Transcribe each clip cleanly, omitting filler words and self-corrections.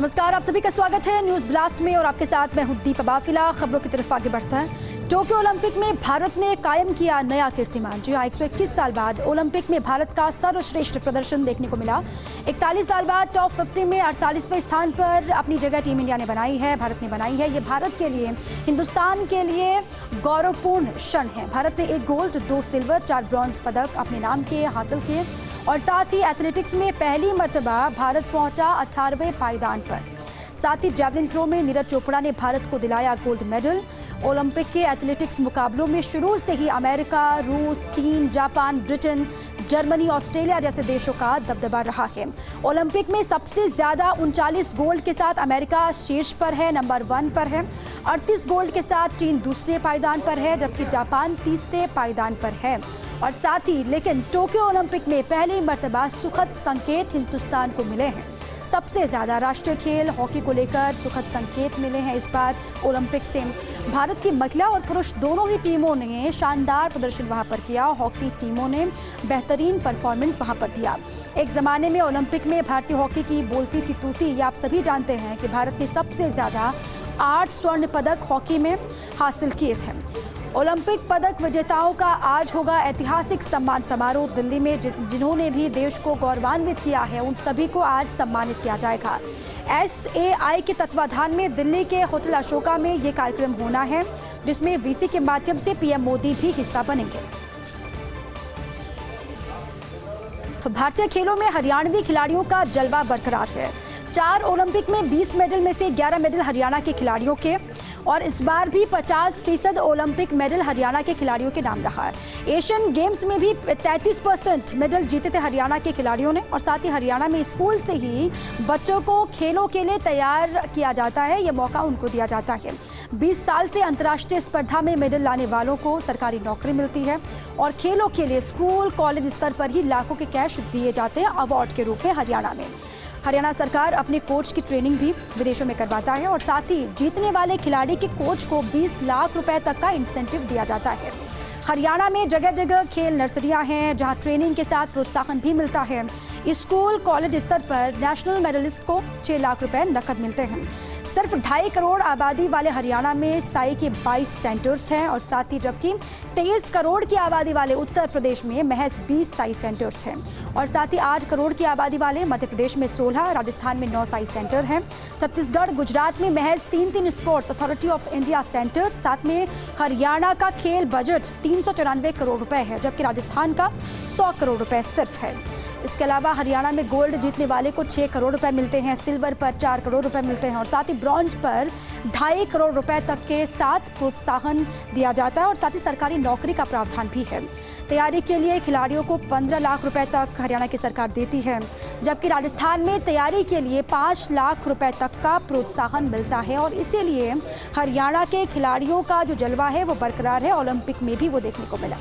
नमस्कार, आप सभी का स्वागत है न्यूज ब्लास्ट में और आपके साथ मैं हूं दीपा बाफिला। खबरों की तरफ आगे बढ़ते हैं। टोक्यो ओलंपिक में भारत ने कायम किया नया कीर्तिमान। जी हां, 121 साल बाद ओलंपिक में भारत का सर्वश्रेष्ठ प्रदर्शन देखने को मिला। 41 साल बाद टॉप 50 में 48वें स्थान पर अपनी जगह टीम इंडिया ने बनाई है, भारत ने बनाई है। ये भारत के लिए, हिंदुस्तान के लिए गौरवपूर्ण क्षण है। भारत ने 1 गोल्ड, 2 सिल्वर, 4 ब्रॉन्ज पदक अपने नाम के हासिल किए और साथ ही एथलेटिक्स में पहली मर्तबा भारत पहुंचा 18वें पायदान पर। साथ ही जैवलिन थ्रो में नीरज चोपड़ा ने भारत को दिलाया गोल्ड मेडल। ओलंपिक के एथलेटिक्स मुकाबलों में शुरू से ही अमेरिका, रूस, चीन, जापान, ब्रिटेन, जर्मनी, ऑस्ट्रेलिया जैसे देशों का दबदबा रहा है। ओलंपिक में सबसे ज्यादा 39 गोल्ड के साथ अमेरिका शीर्ष पर है, नंबर 1 पर है। 38 गोल्ड के साथ चीन दूसरे पायदान पर है, जबकि जापान तीसरे पायदान पर है। और साथ ही लेकिन टोक्यो ओलंपिक में पहली मर्तबा सुखद संकेत हिंदुस्तान को मिले हैं। सबसे ज्यादा राष्ट्रीय खेल हॉकी को लेकर सुखद संकेत मिले हैं इस बार ओलंपिक से। भारत की महिला और पुरुष दोनों ही टीमों ने शानदार प्रदर्शन वहां पर किया। हॉकी टीमों ने बेहतरीन परफॉर्मेंस वहां पर दिया। एक जमाने में ओलंपिक में भारतीय हॉकी की बोलती थी तूती। ये आप सभी जानते हैं कि भारत ने सबसे ज्यादा 8 स्वर्ण पदक हॉकी में हासिल किए थे। ओलंपिक पदक विजेताओं का आज होगा ऐतिहासिक सम्मान समारोह दिल्ली में। जिन्होंने भी देश को गौरवान्वित किया है उन सभी को आज सम्मानित किया जाएगा। SAI के तत्वाधान में दिल्ली के होटल अशोका में ये कार्यक्रम होना है, जिसमें VC के माध्यम से PM मोदी भी हिस्सा बनेंगे। तो भारतीय खेलों में हरियाणवी खिलाड़ियों का जलवा बरकरार है। 4 ओलंपिक में 20 मेडल में से 11 मेडल हरियाणा के खिलाड़ियों के और इस बार भी 50% ओलंपिक मेडल हरियाणा के खिलाड़ियों के नाम रहा है। एशियन गेम्स में भी 33% मेडल जीते थे हरियाणा के खिलाड़ियों ने। और साथ ही हरियाणा में स्कूल से ही बच्चों को खेलों के लिए तैयार किया जाता है, ये मौका उनको दिया जाता है। 20 साल से अंतर्राष्ट्रीय स्पर्धा में मेडल लाने वालों को सरकारी नौकरी मिलती है और खेलों के लिए स्कूल कॉलेज स्तर पर ही लाखों के कैश दिए जाते हैं अवार्ड के रूप में हरियाणा में। हरियाणा सरकार अपने कोच की ट्रेनिंग भी विदेशों में करवाता है और साथ ही जीतने वाले खिलाड़ी के कोच को 20 लाख रुपए तक का इंसेंटिव दिया जाता है। हरियाणा में जगह जगह खेल नर्सरियां हैं, जहां ट्रेनिंग के साथ प्रोत्साहन भी मिलता है। स्कूल कॉलेज स्तर पर नेशनल मेडलिस्ट को 6 लाख रुपए नकद मिलते हैं। सिर्फ 2.5 करोड़ आबादी वाले हरियाणा में साई के 22 सेंटर्स हैं और साथ ही जबकि 23 करोड़ की आबादी वाले उत्तर प्रदेश में महज 20 साई सेंटर्स हैं। और साथ ही 8 करोड़ की आबादी वाले मध्य प्रदेश में 16, राजस्थान में 9 साई सेंटर हैं। छत्तीसगढ़, गुजरात में महज 3 sports authority of India centre. साथ में हरियाणा का खेल बजट 394 करोड़ रुपए है, जबकि राजस्थान का 100 करोड़ रुपए सिर्फ है। इसके अलावा हरियाणा में गोल्ड जीतने वाले को 6 करोड़ रुपए मिलते हैं, सिल्वर पर 4 करोड़ रुपए मिलते हैं और साथ ही ब्रॉन्ज पर 2.5 करोड़ रुपए तक के साथ प्रोत्साहन दिया जाता है और साथ ही सरकारी नौकरी का प्रावधान भी है। तैयारी के लिए खिलाड़ियों को 15 लाख रुपए तक हरियाणा की सरकार देती है, जबकि राजस्थान में तैयारी के लिए 5 लाख रुपए तक का प्रोत्साहन मिलता है और इसीलिए हरियाणा के खिलाड़ियों का जो जलवा है वो बरकरार है। ओलंपिक में भी वो देखने को मिला।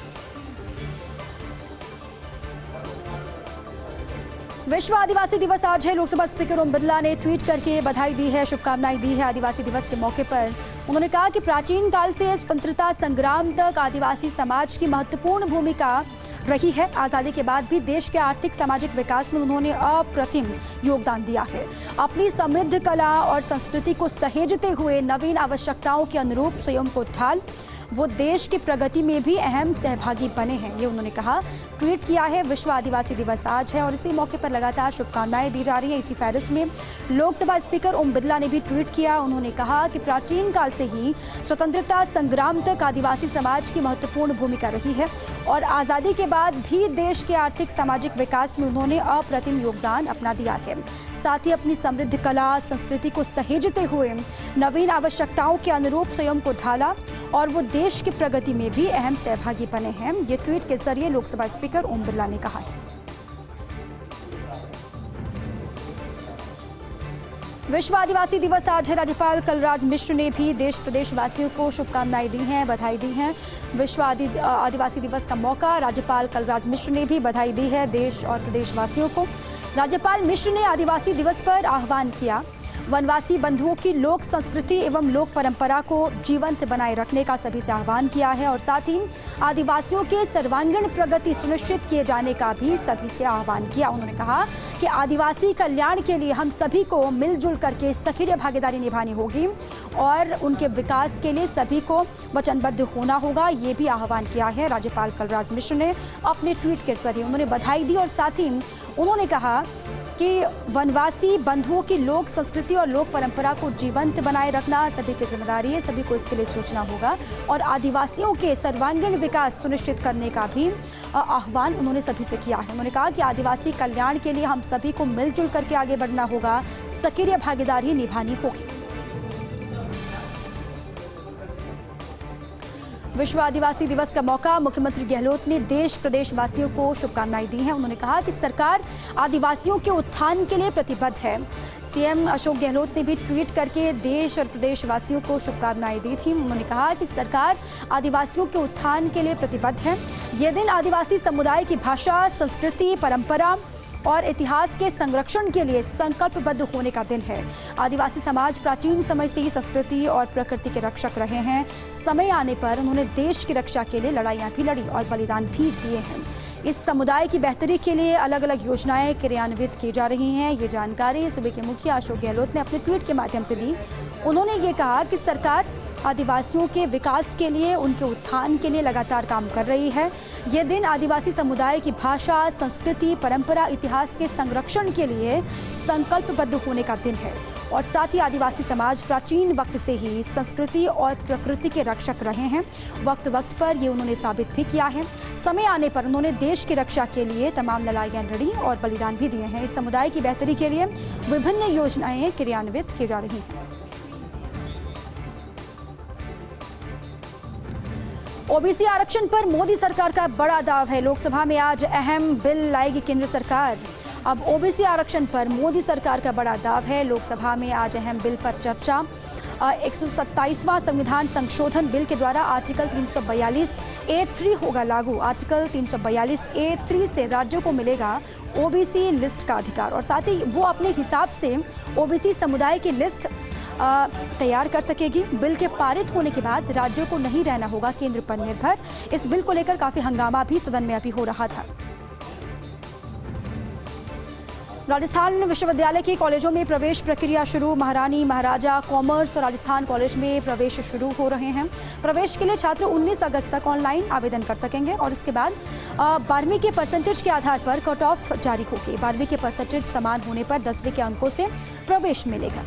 विश्व आदिवासी दिवस आज है। लोकसभा स्पीकर ओम बिरला ने ट्वीट करके बधाई दी है, शुभकामनाएं दी है आदिवासी दिवस के मौके पर। उन्होंने कहा कि प्राचीन काल से स्वतंत्रता संग्राम तक आदिवासी समाज की महत्वपूर्ण भूमिका रही है। आज़ादी के बाद भी देश के आर्थिक सामाजिक विकास में उन्होंने अप्रतिम योगदान दिया है। अपनी समृद्ध कला और संस्कृति को सहेजते हुए नवीन आवश्यकताओं के अनुरूप स्वयं को ढाल वो देश की प्रगति में भी अहम सहभागी बने हैं, ये उन्होंने कहा। ट्वीट किया है विश्व आदिवासी दिवस आज है और इसी मौके पर लगातार शुभकामनाएं दी जा रही हैं। इसी फहरिस्त में लोकसभा स्पीकर ओम बिरला ने भी ट्वीट किया। उन्होंने कहा कि प्राचीन काल से ही स्वतंत्रता संग्राम तक आदिवासी समाज की महत्वपूर्ण भूमिका रही है और आज़ादी के बाद भी देश के आर्थिक सामाजिक विकास में उन्होंने अप्रतिम योगदान अपना दिया है। साथ ही अपनी समृद्ध कला संस्कृति को सहेजते हुए नवीन आवश्यकताओं के अनुरूप स्वयं को ढाला और वो देश की प्रगति में भी अहम सहभागी बने हैं, ये ट्वीट के जरिए लोकसभा स्पीकर ओम बिरला ने कहा है। विश्व आदिवासी दिवस आज है। राज्यपाल कलराज मिश्र ने भी देश प्रदेश वासियों को शुभकामनाएं दी हैं, बधाई दी हैं। विश्व आदिवासी दिवस का मौका राज्यपाल कलराज मिश्र ने भी बधाई दी है देश और प्रदेश वासियों को। राज्यपाल मिश्र ने आदिवासी दिवस पर आह्वान किया वनवासी बंधुओं की लोक संस्कृति एवं लोक परंपरा को जीवंत बनाए रखने का सभी से आह्वान किया है और साथ ही आदिवासियों के सर्वांगीण प्रगति सुनिश्चित किए जाने का भी सभी से आह्वान किया। उन्होंने कहा कि आदिवासी कल्याण के लिए हम सभी को मिलजुल करके सक्रिय भागीदारी निभानी होगी और उनके विकास के लिए सभी को वचनबद्ध होना होगा, ये भी आह्वान किया है। राज्यपाल कलराज मिश्र ने अपने ट्वीट के जरिए उन्होंने बधाई दी और साथ ही उन्होंने कहा कि वनवासी बंधुओं की लोक संस्कृति और लोक परंपरा को जीवंत बनाए रखना सभी की जिम्मेदारी है, सभी को इसके लिए सोचना होगा और आदिवासियों के सर्वांगीण विकास सुनिश्चित करने का भी आह्वान उन्होंने सभी से किया है। उन्होंने कहा कि आदिवासी कल्याण के लिए हम सभी को मिलजुल करके आगे बढ़ना होगा, सक्रिय भागीदारी निभानी होगी। विश्व आदिवासी दिवस का मौका मुख्यमंत्री गहलोत ने देश प्रदेश वासियों को शुभकामनाएं दी हैं। उन्होंने कहा कि सरकार आदिवासियों के उत्थान के लिए प्रतिबद्ध है। सीएम अशोक गहलोत ने भी ट्वीट करके देश और प्रदेश वासियों को शुभकामनाएं दी थी। उन्होंने कहा कि सरकार आदिवासियों के उत्थान के लिए प्रतिबद्ध है। यह दिन आदिवासी समुदाय की भाषा, संस्कृति, परंपरा और इतिहास के संरक्षण के लिए संकल्पबद्ध होने का दिन है। आदिवासी समाज प्राचीन समय से ही संस्कृति और प्रकृति के रक्षक रहे हैं। समय आने पर उन्होंने देश की रक्षा के लिए लड़ाइयाँ भी लड़ी और बलिदान भी दिए हैं। इस समुदाय की बेहतरी के लिए अलग अलग योजनाएं क्रियान्वित की जा रही हैं। ये जानकारी सूबे के मुखिया अशोक गहलोत ने अपने ट्वीट के माध्यम से दी। उन्होंने ये कहा कि सरकार आदिवासियों के विकास के लिए, उनके उत्थान के लिए लगातार काम कर रही है। ये दिन आदिवासी समुदाय की भाषा, संस्कृति, परंपरा, इतिहास के संरक्षण के लिए संकल्पबद्ध होने का दिन है और साथ ही आदिवासी समाज प्राचीन वक्त से ही संस्कृति और प्रकृति के रक्षक रहे हैं। वक्त वक्त पर ये उन्होंने साबित भी किया है। समय आने पर उन्होंने देश की रक्षा के लिए तमाम लड़ाइयाँ लड़ी और बलिदान भी दिए हैं। इस समुदाय की बेहतरी के लिए विभिन्न योजनाएं क्रियान्वित की जा रही हैं। ओबीसी आरक्षण पर मोदी सरकार का बड़ा दाव है। लोकसभा में आज अहम बिल लाएगी केंद्र सरकार। अब ओबीसी आरक्षण पर मोदी सरकार का बड़ा दाव है। लोकसभा में आज अहम बिल पर चर्चा। 127वां संविधान संशोधन बिल के द्वारा आर्टिकल 342(a)(3 होगा लागू। आर्टिकल 342(a)(3 से राज्यों को मिलेगा ओबीसी लिस्ट का अधिकार और साथ ही वो अपने हिसाब से ओबीसी समुदाय की लिस्ट तैयार कर सकेगी। बिल के पारित होने के बाद राज्यों को नहीं रहना होगा केंद्र पर निर्भर। इस बिल को लेकर काफी हंगामा भी सदन में अभी हो रहा था। राजस्थान विश्वविद्यालय के कॉलेजों में प्रवेश प्रक्रिया शुरू। महारानी महाराजा कॉमर्स और राजस्थान कॉलेज में प्रवेश शुरू हो रहे हैं। प्रवेश के लिए छात्र 19 अगस्त तक ऑनलाइन आवेदन कर सकेंगे और इसके बाद 12वीं के परसेंटेज के आधार पर कट ऑफ जारी होगी। 12वीं के परसेंटेज समान होने पर 10वीं के अंकों से प्रवेश मिलेगा।